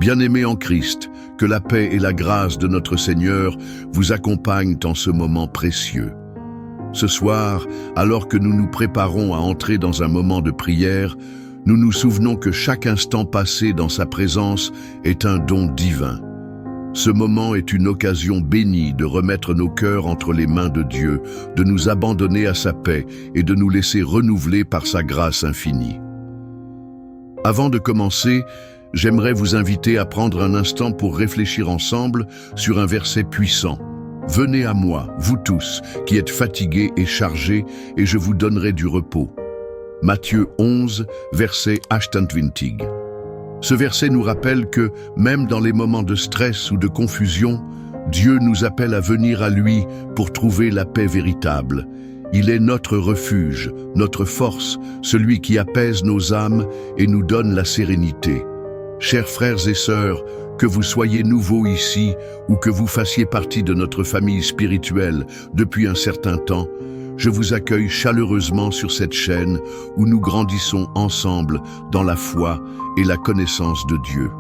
Bien-aimés en Christ, que la paix et la grâce de notre Seigneur vous accompagnent en ce moment précieux. Ce soir, alors que nous nous préparons à entrer dans un moment de prière, nous nous souvenons que chaque instant passé dans sa présence est un don divin. Ce moment est une occasion bénie de remettre nos cœurs entre les mains de Dieu, de nous abandonner à sa paix et de nous laisser renouveler par sa grâce infinie. Avant de commencer, j'aimerais vous inviter à prendre un instant pour réfléchir ensemble sur un verset puissant. Venez à moi, vous tous, qui êtes fatigués et chargés, et je vous donnerai du repos. Matthieu 11, verset 28. Ce verset nous rappelle que, même dans les moments de stress ou de confusion, Dieu nous appelle à venir à lui pour trouver la paix véritable. Il est notre refuge, notre force, celui qui apaise nos âmes et nous donne la sérénité. Chers frères et sœurs, que vous soyez nouveaux ici ou que vous fassiez partie de notre famille spirituelle depuis un certain temps, je vous accueille chaleureusement sur cette chaîne où nous grandissons ensemble dans la foi et la connaissance de Dieu.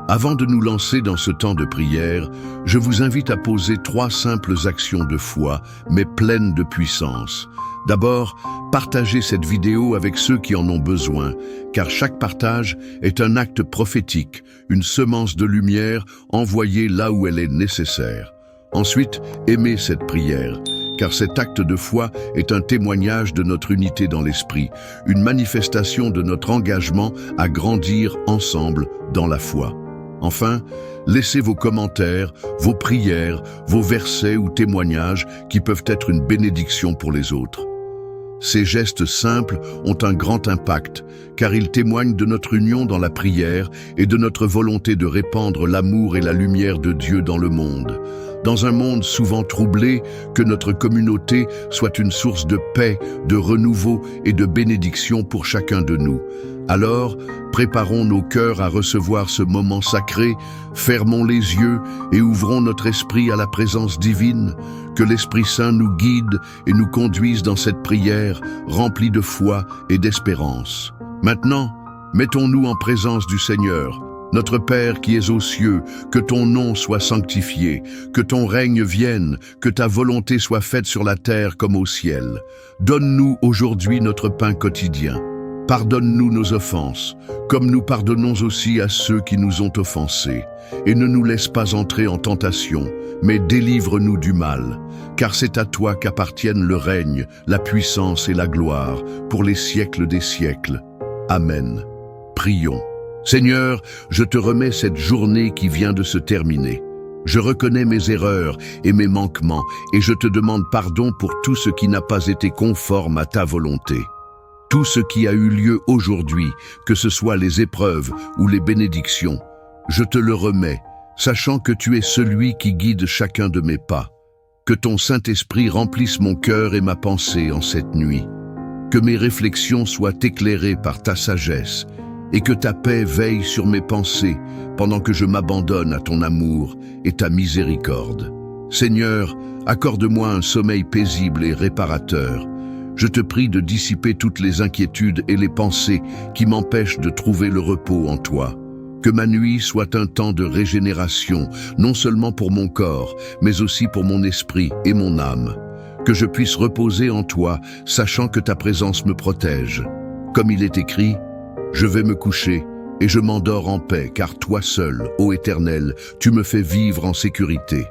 Avant de nous lancer dans ce temps de prière, je vous invite à poser 3 simples actions de foi, mais pleines de puissance. D'abord, partagez cette vidéo avec ceux qui en ont besoin, car chaque partage est un acte prophétique, une semence de lumière envoyée là où elle est nécessaire. Ensuite, aimez cette prière, car cet acte de foi est un témoignage de notre unité dans l'esprit, une manifestation de notre engagement à grandir ensemble dans la foi. Enfin, laissez vos commentaires, vos prières, vos versets ou témoignages qui peuvent être une bénédiction pour les autres. Ces gestes simples ont un grand impact, car ils témoignent de notre union dans la prière et de notre volonté de répandre l'amour et la lumière de Dieu dans le monde. Dans un monde souvent troublé, que notre communauté soit une source de paix, de renouveau et de bénédiction pour chacun de nous. Alors, préparons nos cœurs à recevoir ce moment sacré, fermons les yeux et ouvrons notre esprit à la présence divine. Que l'Esprit Saint nous guide et nous conduise dans cette prière remplie de foi et d'espérance. Maintenant, mettons-nous en présence du Seigneur. Notre Père qui es aux cieux, que ton nom soit sanctifié, que ton règne vienne, que ta volonté soit faite sur la terre comme au ciel. Donne-nous aujourd'hui notre pain quotidien. Pardonne-nous nos offenses, comme nous pardonnons aussi à ceux qui nous ont offensés. Et ne nous laisse pas entrer en tentation, mais délivre-nous du mal. Car c'est à toi qu'appartiennent le règne, la puissance et la gloire, pour les siècles des siècles. Amen. Prions. Seigneur, je te remets cette journée qui vient de se terminer. Je reconnais mes erreurs et mes manquements, et je te demande pardon pour tout ce qui n'a pas été conforme à ta volonté. Tout ce qui a eu lieu aujourd'hui, que ce soit les épreuves ou les bénédictions, je te le remets, sachant que tu es celui qui guide chacun de mes pas. Que ton Saint-Esprit remplisse mon cœur et ma pensée en cette nuit. Que mes réflexions soient éclairées par ta sagesse, et que ta paix veille sur mes pensées pendant que je m'abandonne à ton amour et ta miséricorde. Seigneur, accorde-moi un sommeil paisible et réparateur. Je te prie de dissiper toutes les inquiétudes et les pensées qui m'empêchent de trouver le repos en toi. Que ma nuit soit un temps de régénération, non seulement pour mon corps, mais aussi pour mon esprit et mon âme. Que je puisse reposer en toi, sachant que ta présence me protège. Comme il est écrit, je vais me coucher et je m'endors en paix, car toi seul, ô Éternel, tu me fais vivre en sécurité.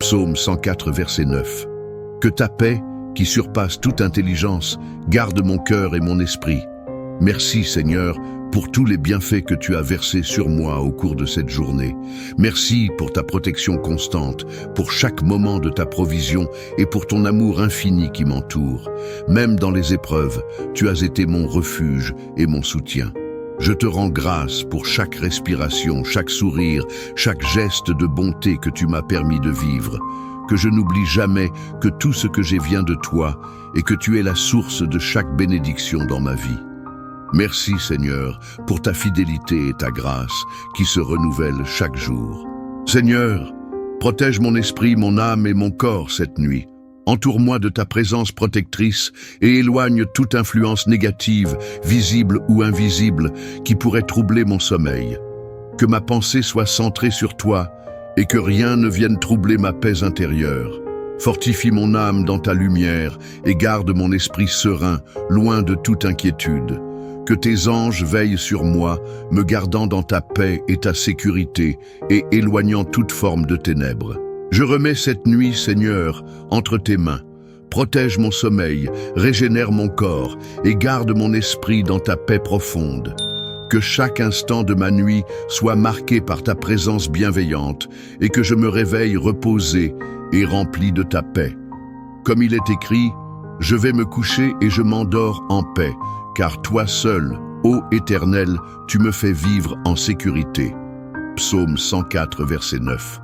Psaume 104, verset 9. Que ta paix, qui surpasse toute intelligence, garde mon cœur et mon esprit. Merci Seigneur pour tous les bienfaits que tu as versés sur moi au cours de cette journée. Merci pour ta protection constante, pour chaque moment de ta provision et pour ton amour infini qui m'entoure. Même dans les épreuves, tu as été mon refuge et mon soutien. Je te rends grâce pour chaque respiration, chaque sourire, chaque geste de bonté que tu m'as permis de vivre. Que je n'oublie jamais que tout ce que j'ai vient de toi et que tu es la source de chaque bénédiction dans ma vie. Merci Seigneur pour ta fidélité et ta grâce qui se renouvellent chaque jour. Seigneur, protège mon esprit, mon âme et mon corps cette nuit. Entoure-moi de ta présence protectrice et éloigne toute influence négative, visible ou invisible, qui pourrait troubler mon sommeil. que ma pensée soit centrée sur toi et que rien ne vienne troubler ma paix intérieure. Fortifie mon âme dans ta lumière et garde mon esprit serein, loin de toute inquiétude. Que tes anges veillent sur moi, me gardant dans ta paix et ta sécurité et éloignant toute forme de ténèbres. Je remets cette nuit, Seigneur, entre tes mains. Protège mon sommeil, régénère mon corps et garde mon esprit dans ta paix profonde. Que chaque instant de ma nuit soit marqué par ta présence bienveillante et que je me réveille reposé et rempli de ta paix. Comme il est écrit, je vais me coucher et je m'endors en paix, car toi seul, ô Éternel, tu me fais vivre en sécurité. Psaume 104, verset 9.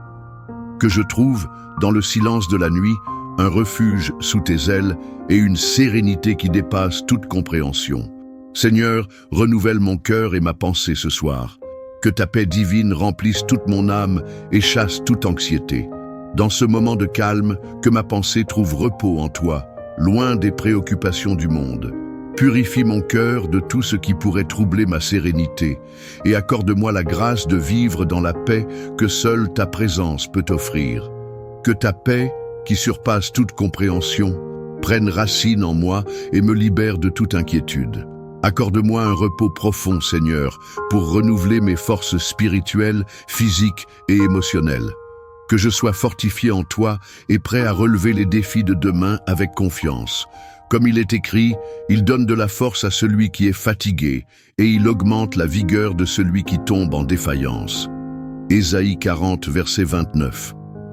Que je trouve, dans le silence de la nuit, un refuge sous tes ailes et une sérénité qui dépasse toute compréhension. Seigneur, renouvelle mon cœur et ma pensée ce soir. Que ta paix divine remplisse toute mon âme et chasse toute anxiété. Dans ce moment de calme, que ma pensée trouve repos en toi, loin des préoccupations du monde. Purifie mon cœur de tout ce qui pourrait troubler ma sérénité et accorde-moi la grâce de vivre dans la paix que seule ta présence peut offrir. Que ta paix, qui surpasse toute compréhension, prenne racine en moi et me libère de toute inquiétude. Accorde-moi un repos profond, Seigneur, pour renouveler mes forces spirituelles, physiques et émotionnelles. Que je sois fortifié en toi et prêt à relever les défis de demain avec confiance. Comme il est écrit, il donne de la force à celui qui est fatigué et il augmente la vigueur de celui qui tombe en défaillance. Ésaïe 40, verset 29.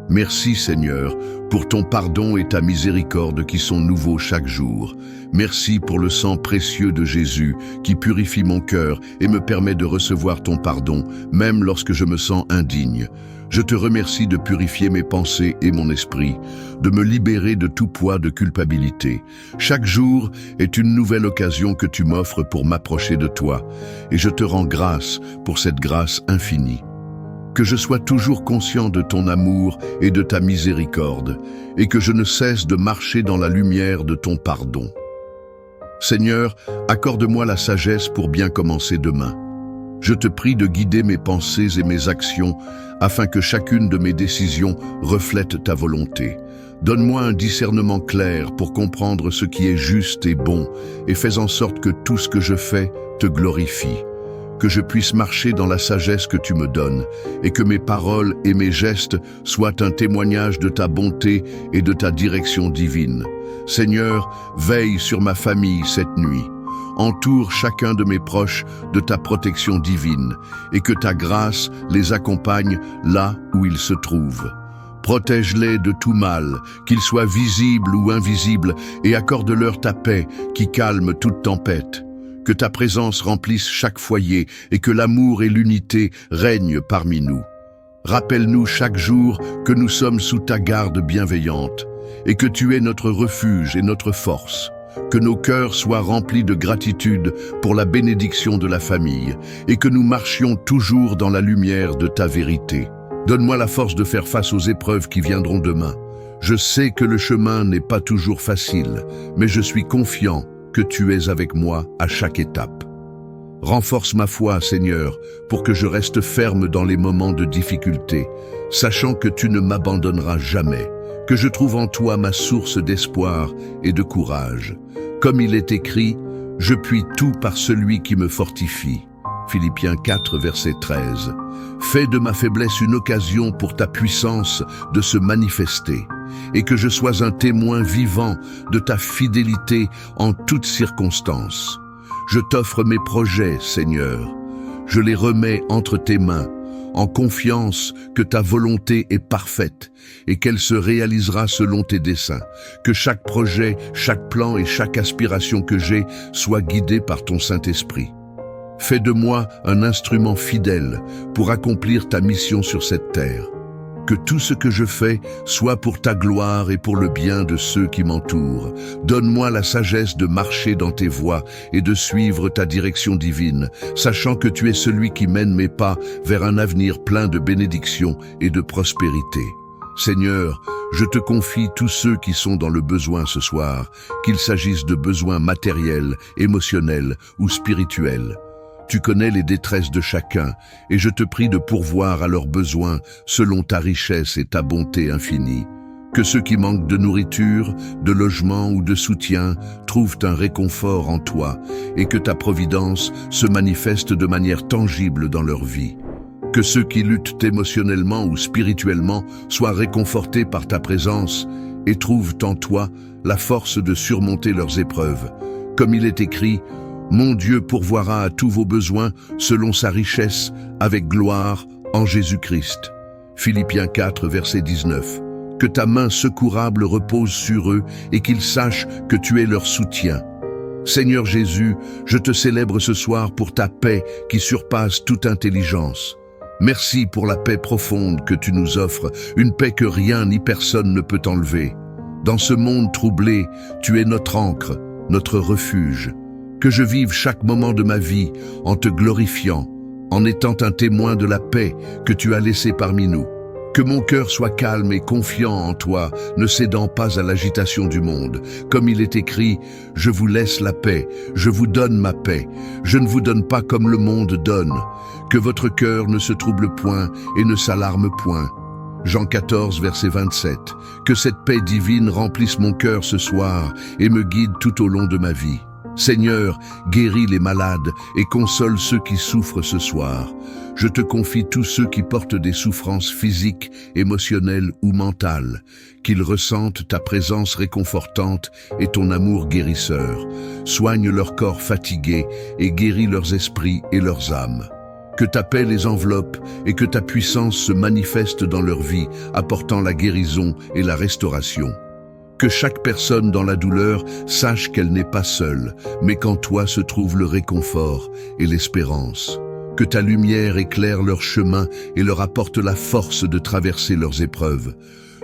Merci Seigneur pour ton pardon et ta miséricorde qui sont nouveaux chaque jour. Merci pour le sang précieux de Jésus qui purifie mon cœur et me permet de recevoir ton pardon, même lorsque je me sens indigne. Je te remercie de purifier mes pensées et mon esprit, de me libérer de tout poids de culpabilité. Chaque jour est une nouvelle occasion que tu m'offres pour m'approcher de toi, et je te rends grâce pour cette grâce infinie. Que je sois toujours conscient de ton amour et de ta miséricorde, et que je ne cesse de marcher dans la lumière de ton pardon. Seigneur, accorde-moi la sagesse pour bien commencer demain. Je te prie de guider mes pensées et mes actions, afin que chacune de mes décisions reflète ta volonté. Donne-moi un discernement clair pour comprendre ce qui est juste et bon, et fais en sorte que tout ce que je fais te glorifie. Que je puisse marcher dans la sagesse que tu me donnes, et que mes paroles et mes gestes soient un témoignage de ta bonté et de ta direction divine. Seigneur, veille sur ma famille cette nuit. Entoure chacun de mes proches de ta protection divine, et que ta grâce les accompagne là où ils se trouvent. Protège-les de tout mal, qu'ils soient visibles ou invisibles, et accorde-leur ta paix qui calme toute tempête. Que ta présence remplisse chaque foyer et que l'amour et l'unité règnent parmi nous. Rappelle-nous chaque jour que nous sommes sous ta garde bienveillante et que tu es notre refuge et notre force. Que nos cœurs soient remplis de gratitude pour la bénédiction de la famille et que nous marchions toujours dans la lumière de ta vérité. Donne-moi la force de faire face aux épreuves qui viendront demain. Je sais que le chemin n'est pas toujours facile, mais je suis confiant que tu es avec moi à chaque étape. Renforce ma foi, Seigneur, pour que je reste ferme dans les moments de difficulté, sachant que tu ne m'abandonneras jamais, que je trouve en toi ma source d'espoir et de courage. Comme il est écrit, je puis tout par celui qui me fortifie. Philippiens 4, verset 13. Fais de ma faiblesse une occasion pour ta puissance de se manifester, et que je sois un témoin vivant de ta fidélité en toutes circonstances. Je t'offre mes projets, Seigneur. Je les remets entre tes mains, en confiance que ta volonté est parfaite et qu'elle se réalisera selon tes desseins. Que chaque projet, chaque plan et chaque aspiration que j'ai soit guidé par ton Saint-Esprit. Fais de moi un instrument fidèle pour accomplir ta mission sur cette terre. Que tout ce que je fais soit pour ta gloire et pour le bien de ceux qui m'entourent. Donne-moi la sagesse de marcher dans tes voies et de suivre ta direction divine, sachant que tu es celui qui mène mes pas vers un avenir plein de bénédictions et de prospérité. Seigneur, je te confie tous ceux qui sont dans le besoin ce soir, qu'il s'agisse de besoins matériels, émotionnels ou spirituels. Tu connais les détresses de chacun, et je te prie de pourvoir à leurs besoins selon ta richesse et ta bonté infinie. Que ceux qui manquent de nourriture, de logement ou de soutien trouvent un réconfort en toi, et que ta providence se manifeste de manière tangible dans leur vie. Que ceux qui luttent émotionnellement ou spirituellement soient réconfortés par ta présence et trouvent en toi la force de surmonter leurs épreuves. Comme il est écrit, « Mon Dieu pourvoira à tous vos besoins selon sa richesse, avec gloire, en Jésus-Christ. » Philippiens 4, verset 19. Que ta main secourable repose sur eux et qu'ils sachent que tu es leur soutien. Seigneur Jésus, je te célèbre ce soir pour ta paix qui surpasse toute intelligence. Merci pour la paix profonde que tu nous offres, une paix que rien ni personne ne peut enlever. Dans ce monde troublé, tu es notre ancre, notre refuge. Que je vive chaque moment de ma vie en te glorifiant, en étant un témoin de la paix que tu as laissée parmi nous. Que mon cœur soit calme et confiant en toi, ne cédant pas à l'agitation du monde. Comme il est écrit, « Je vous laisse la paix, je vous donne ma paix. Je ne vous donne pas comme le monde donne. Que votre cœur ne se trouble point et ne s'alarme point. » Jean 14, verset 27. Que cette paix divine remplisse mon cœur ce soir et me guide tout au long de ma vie. Seigneur, guéris les malades et console ceux qui souffrent ce soir. Je te confie tous ceux qui portent des souffrances physiques, émotionnelles ou mentales, qu'ils ressentent ta présence réconfortante et ton amour guérisseur. Soigne leur corps fatigué et guéris leurs esprits et leurs âmes. Que ta paix les enveloppe et que ta puissance se manifeste dans leur vie, apportant la guérison et la restauration. Que chaque personne dans la douleur sache qu'elle n'est pas seule, mais qu'en toi se trouve le réconfort et l'espérance. Que ta lumière éclaire leur chemin et leur apporte la force de traverser leurs épreuves.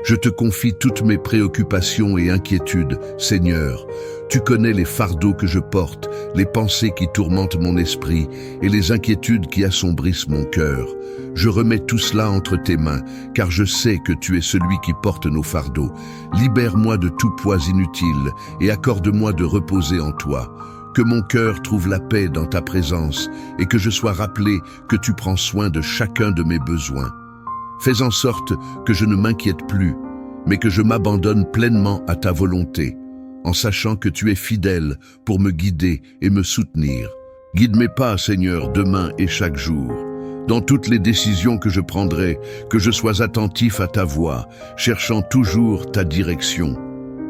Je te confie toutes mes préoccupations et inquiétudes, Seigneur. Tu connais les fardeaux que je porte, les pensées qui tourmentent mon esprit et les inquiétudes qui assombrissent mon cœur. Je remets tout cela entre tes mains, car je sais que tu es celui qui porte nos fardeaux. Libère-moi de tout poids inutile et accorde-moi de reposer en toi. Que mon cœur trouve la paix dans ta présence et que je sois rappelé que tu prends soin de chacun de mes besoins. Fais en sorte que je ne m'inquiète plus, mais que je m'abandonne pleinement à ta volonté, en sachant que tu es fidèle pour me guider et me soutenir. Guide mes pas, Seigneur, demain et chaque jour. Dans toutes les décisions que je prendrai, que je sois attentif à ta voix, cherchant toujours ta direction.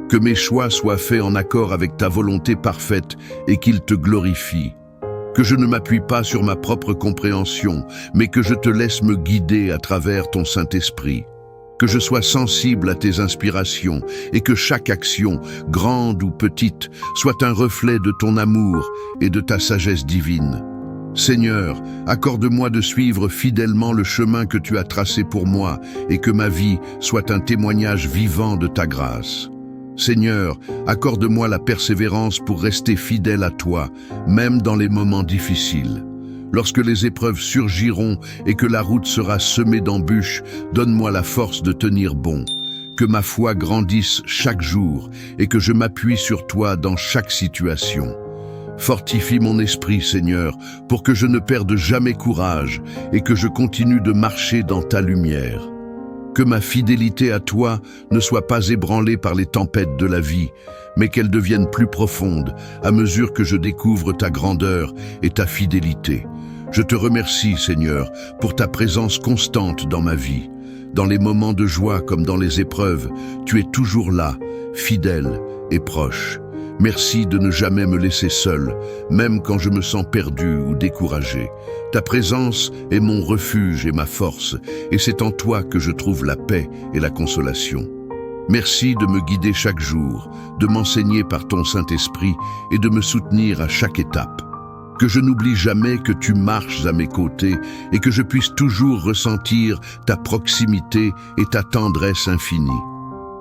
Que mes choix soient faits en accord avec ta volonté parfaite et qu'ils te glorifient. Que je ne m'appuie pas sur ma propre compréhension, mais que je te laisse me guider à travers ton Saint-Esprit. Que je sois sensible à tes inspirations et que chaque action, grande ou petite, soit un reflet de ton amour et de ta sagesse divine. Seigneur, accorde-moi de suivre fidèlement le chemin que tu as tracé pour moi et que ma vie soit un témoignage vivant de ta grâce. Seigneur, accorde-moi la persévérance pour rester fidèle à toi, même dans les moments difficiles. Lorsque les épreuves surgiront et que la route sera semée d'embûches, donne-moi la force de tenir bon. Que ma foi grandisse chaque jour et que je m'appuie sur toi dans chaque situation. Fortifie mon esprit, Seigneur, pour que je ne perde jamais courage et que je continue de marcher dans ta lumière. Que ma fidélité à toi ne soit pas ébranlée par les tempêtes de la vie, mais qu'elle devienne plus profonde à mesure que je découvre ta grandeur et ta fidélité. Je te remercie, Seigneur, pour ta présence constante dans ma vie. Dans les moments de joie comme dans les épreuves, tu es toujours là, fidèle et proche. Merci de ne jamais me laisser seul, même quand je me sens perdu ou découragé. Ta présence est mon refuge et ma force, et c'est en toi que je trouve la paix et la consolation. Merci de me guider chaque jour, de m'enseigner par ton Saint-Esprit et de me soutenir à chaque étape. Que je n'oublie jamais que tu marches à mes côtés et que je puisse toujours ressentir ta proximité et ta tendresse infinie.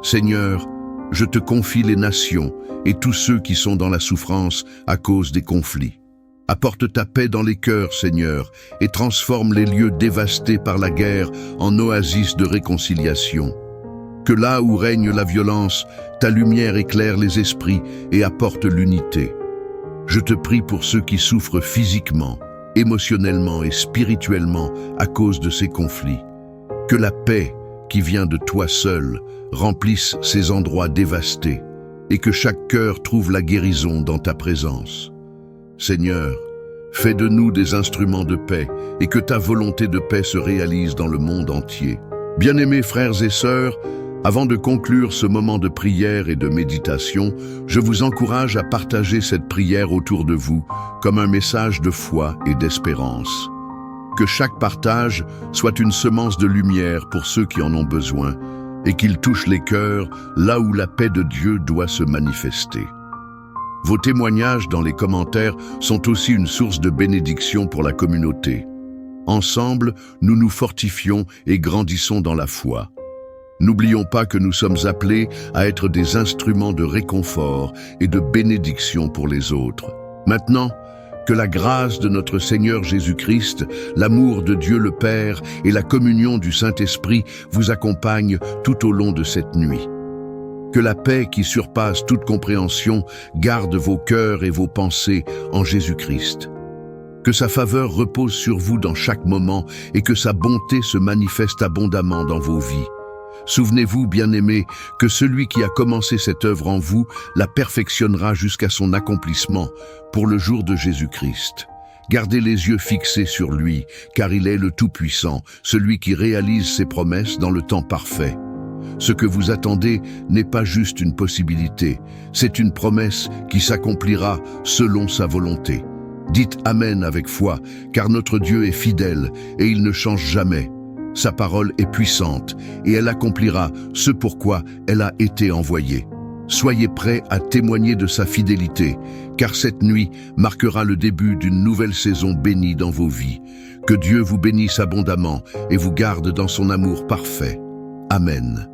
Seigneur, je te confie les nations et tous ceux qui sont dans la souffrance à cause des conflits. Apporte ta paix dans les cœurs, Seigneur, et transforme les lieux dévastés par la guerre en oasis de réconciliation. Que là où règne la violence, ta lumière éclaire les esprits et apporte l'unité. Je te prie pour ceux qui souffrent physiquement, émotionnellement et spirituellement à cause de ces conflits. Que la paix qui vient de toi seul remplisse ces endroits dévastés et que chaque cœur trouve la guérison dans ta présence. Seigneur, fais de nous des instruments de paix et que ta volonté de paix se réalise dans le monde entier. Bien-aimés frères et sœurs, avant de conclure ce moment de prière et de méditation, je vous encourage à partager cette prière autour de vous comme un message de foi et d'espérance. Que chaque partage soit une semence de lumière pour ceux qui en ont besoin et qu'il touche les cœurs là où la paix de Dieu doit se manifester. Vos témoignages dans les commentaires sont aussi une source de bénédiction pour la communauté. Ensemble, nous nous fortifions et grandissons dans la foi. N'oublions pas que nous sommes appelés à être des instruments de réconfort et de bénédiction pour les autres. Maintenant, que la grâce de notre Seigneur Jésus-Christ, l'amour de Dieu le Père et la communion du Saint-Esprit vous accompagnent tout au long de cette nuit. Que la paix qui surpasse toute compréhension garde vos cœurs et vos pensées en Jésus-Christ. Que sa faveur repose sur vous dans chaque moment et que sa bonté se manifeste abondamment dans vos vies. Souvenez-vous, bien-aimés, que celui qui a commencé cette œuvre en vous la perfectionnera jusqu'à son accomplissement pour le jour de Jésus-Christ. Gardez les yeux fixés sur lui, car il est le Tout-Puissant, celui qui réalise ses promesses dans le temps parfait. Ce que vous attendez n'est pas juste une possibilité, c'est une promesse qui s'accomplira selon sa volonté. Dites Amen avec foi, car notre Dieu est fidèle et il ne change jamais. Sa parole est puissante et elle accomplira ce pourquoi elle a été envoyée. Soyez prêts à témoigner de sa fidélité, car cette nuit marquera le début d'une nouvelle saison bénie dans vos vies. Que Dieu vous bénisse abondamment et vous garde dans son amour parfait. Amen.